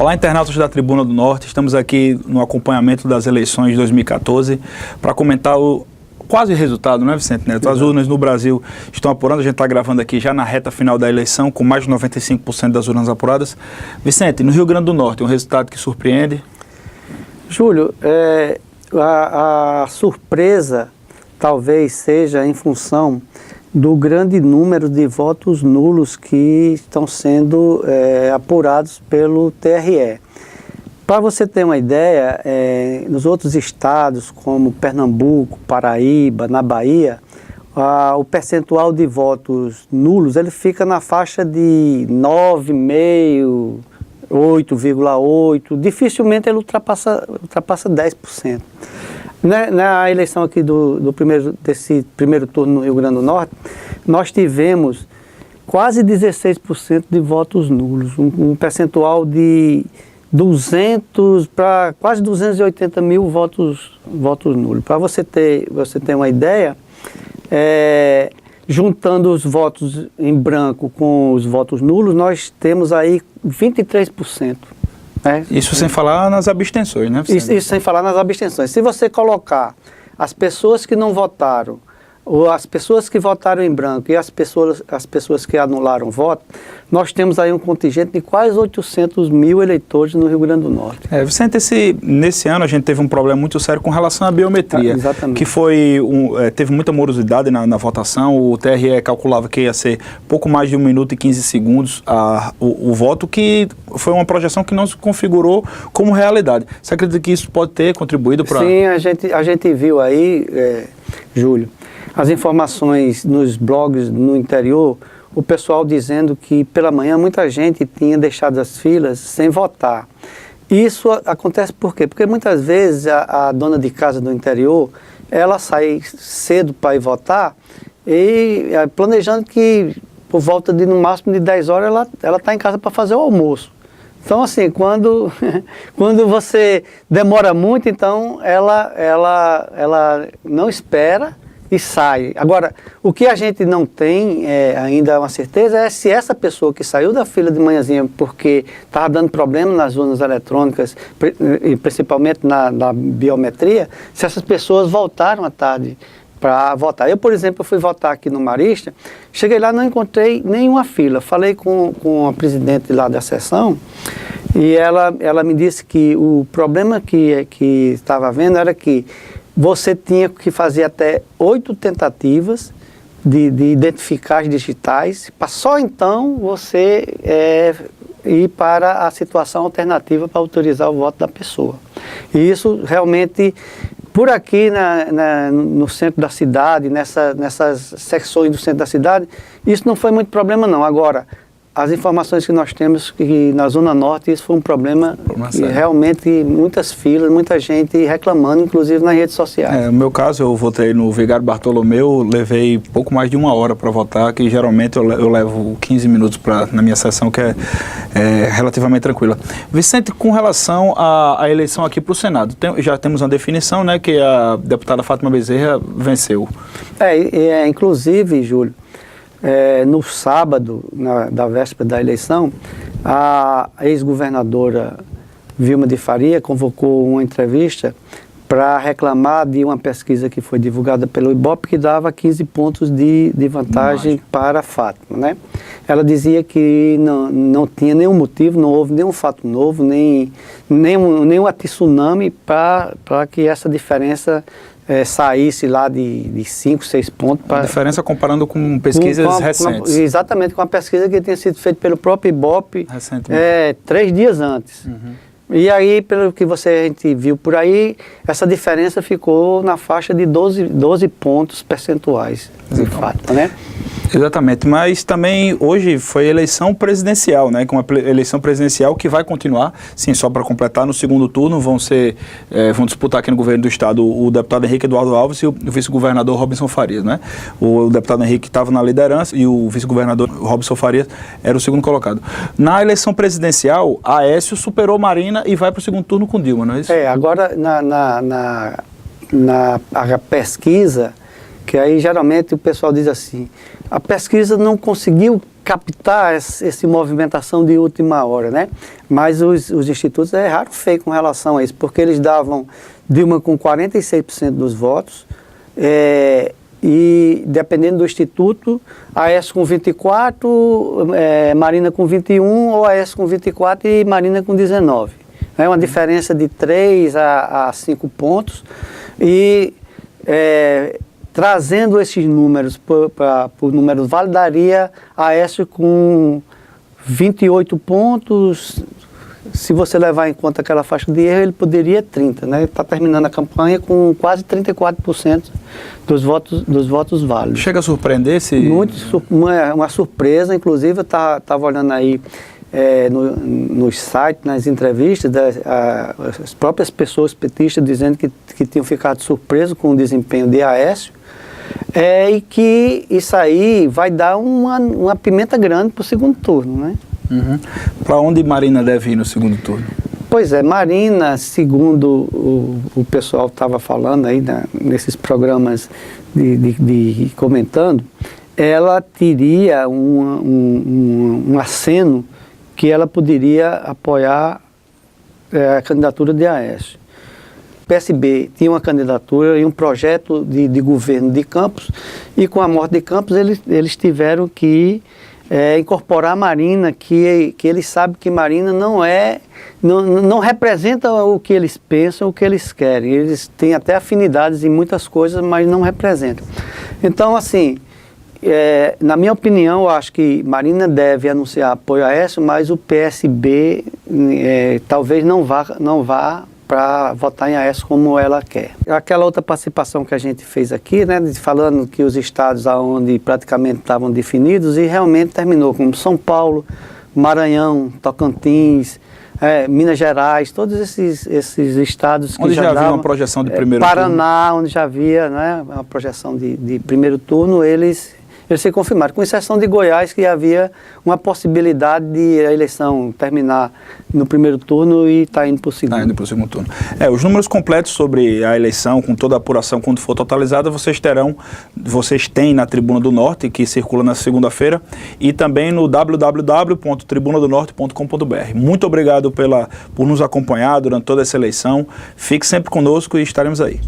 Olá, internautas da Tribuna do Norte, estamos aqui no acompanhamento das eleições de 2014 para comentar o quase resultado, não é, Vicente Neto? As urnas no Brasil estão apurando, a gente está gravando aqui já na reta final da eleição, com mais de 95% das urnas apuradas. Vicente, no Rio Grande do Norte, um resultado que surpreende? Júlio, a surpresa talvez seja em função do grande número de votos nulos que estão sendo apurados pelo TRE. Para você ter uma ideia, nos outros estados, como Pernambuco, Paraíba, na Bahia, o percentual de votos nulos ele fica na faixa de 9,5%, 8,8%, dificilmente ele ultrapassa 10%. Na eleição aqui desse primeiro turno no Rio Grande do Norte, nós tivemos quase 16% de votos nulos, um percentual de 200 para quase 280 mil votos nulos. Para você ter uma ideia, juntando os votos em branco com os votos nulos, nós temos aí 23%. Isso sem falar nas abstenções, né? Isso sem falar nas abstenções. Se você colocar as pessoas que não votaram, ou as pessoas que votaram em branco e as pessoas que anularam o voto, nós temos aí um contingente de quase 800 mil eleitores no Rio Grande do Norte. Vicente, nesse ano a gente teve um problema muito sério com relação à biometria, exatamente. Que teve muita morosidade na votação. O TRE calculava que ia ser pouco mais de 1 minuto e 15 segundos o voto, que foi uma projeção que não se configurou como realidade. Você acredita que isso pode ter contribuído para... Sim, a gente viu aí, Júlio, as informações nos blogs no interior, o pessoal dizendo que pela manhã muita gente tinha deixado as filas sem votar. Isso acontece por quê? Porque muitas vezes a dona de casa do interior, ela sai cedo para ir votar e planejando que por volta de no máximo de 10 horas ela está em casa para fazer o almoço. Então assim, quando você demora muito, então ela não espera e sai. Agora, o que a gente não tem ainda uma certeza é se essa pessoa que saiu da fila de manhãzinha porque estava dando problema nas urnas eletrônicas, principalmente na biometria, se essas pessoas voltaram à tarde para votar. Eu, por exemplo, fui votar aqui no Marista, cheguei lá, não encontrei nenhuma fila. Falei com a presidente lá da sessão e ela me disse que o problema que estava havendo era que você tinha que fazer até 8 tentativas de identificar as digitais, para só então você ir para a situação alternativa para autorizar o voto da pessoa. E isso realmente, por aqui no centro da cidade, nessas secções do centro da cidade, isso não foi muito problema não. Agora, as informações que nós temos que na Zona Norte isso foi um problema e realmente muitas filas, muita gente reclamando, inclusive nas redes sociais. No meu caso, eu votei no Vigário Bartolomeu, levei pouco mais de 1 hora para votar, que geralmente eu levo 15 minutos na minha sessão, que é relativamente tranquila. Vicente, com relação à eleição aqui para o Senado, já temos uma definição, né, que a deputada Fátima Bezerra venceu. Inclusive, Júlio, no sábado, da véspera da eleição, a ex-governadora Vilma de Faria convocou uma entrevista para reclamar de uma pesquisa que foi divulgada pelo Ibope que dava 15 pontos de vantagem para a Fátima, né? Ela dizia que não tinha nenhum motivo, não houve nenhum fato novo, nenhum tsunami para que essa diferença saísse lá de 5, 6 pontos. A diferença comparando com pesquisas recentes. Exatamente, com a pesquisa que tinha sido feita pelo próprio Ibope 3 dias antes. Uhum. E aí, pelo que a gente viu por aí, essa diferença ficou na faixa de 12 pontos percentuais, de fato, né? Exatamente, mas também hoje foi eleição presidencial, né? Com uma eleição presidencial que vai continuar, sim, só para completar, no segundo turno vão disputar aqui no governo do estado o deputado Henrique Eduardo Alves e o vice-governador Robinson Farias, né? O deputado Henrique estava na liderança e o vice-governador Robinson Farias era o segundo colocado. Na eleição presidencial, Aécio superou Marina e vai para o segundo turno com Dilma, não é isso? Agora a pesquisa Que aí geralmente o pessoal diz assim, a pesquisa não conseguiu captar essa movimentação de última hora, né? Mas os institutos erraram feio com relação a isso, porque eles davam Dilma com 46% dos votos, e dependendo do instituto, Aécio com 24, Marina com 21, ou Aécio com 24 e Marina com 19. É uma diferença de 3 a 5 pontos, e trazendo esses números para o número válido, daria Aécio com 28 pontos. Se você levar em conta aquela faixa de erro, ele poderia 30, né? Ele está terminando a campanha com quase 34% dos votos válidos. Chega a surpreender esse... Uma surpresa, inclusive eu estava olhando aí nos sites, nas entrevistas, as próprias pessoas petistas dizendo que tinham ficado surpresos com o desempenho de Aécio, e que isso aí vai dar uma pimenta grande para o segundo turno, né? Uhum. Para onde Marina deve ir no segundo turno? Pois é, Marina, segundo o pessoal estava falando aí nesses programas de comentando, ela teria um aceno que ela poderia apoiar a candidatura de Aécio. O PSB tinha uma candidatura e um projeto de governo de Campos, e com a morte de Campos eles tiveram que incorporar a Marina, que eles sabem que Marina não representa o que eles pensam, o que eles querem. Eles têm até afinidades em muitas coisas, mas não representam. Então, assim, na minha opinião, eu acho que Marina deve anunciar apoio a Aécio, mas o PSB talvez não vá para votar em Aécio como ela quer. Aquela outra participação que a gente fez aqui, né, falando que os estados onde praticamente estavam definidos, e realmente terminou com São Paulo, Maranhão, Tocantins, Minas Gerais, todos esses estados que onde já havia davam, uma projeção de primeiro Paraná, turno. Onde já havia, né, uma projeção de primeiro turno, eles se confirmaram, com exceção de Goiás, que havia uma possibilidade de a eleição terminar no primeiro turno e está indo para o segundo. Está indo para o segundo turno. Os números completos sobre a eleição, com toda a apuração, quando for totalizada, vocês têm na Tribuna do Norte, que circula na segunda-feira, e também no www.tribunadonorte.com.br. Muito obrigado por nos acompanhar durante toda essa eleição. Fique sempre conosco e estaremos aí.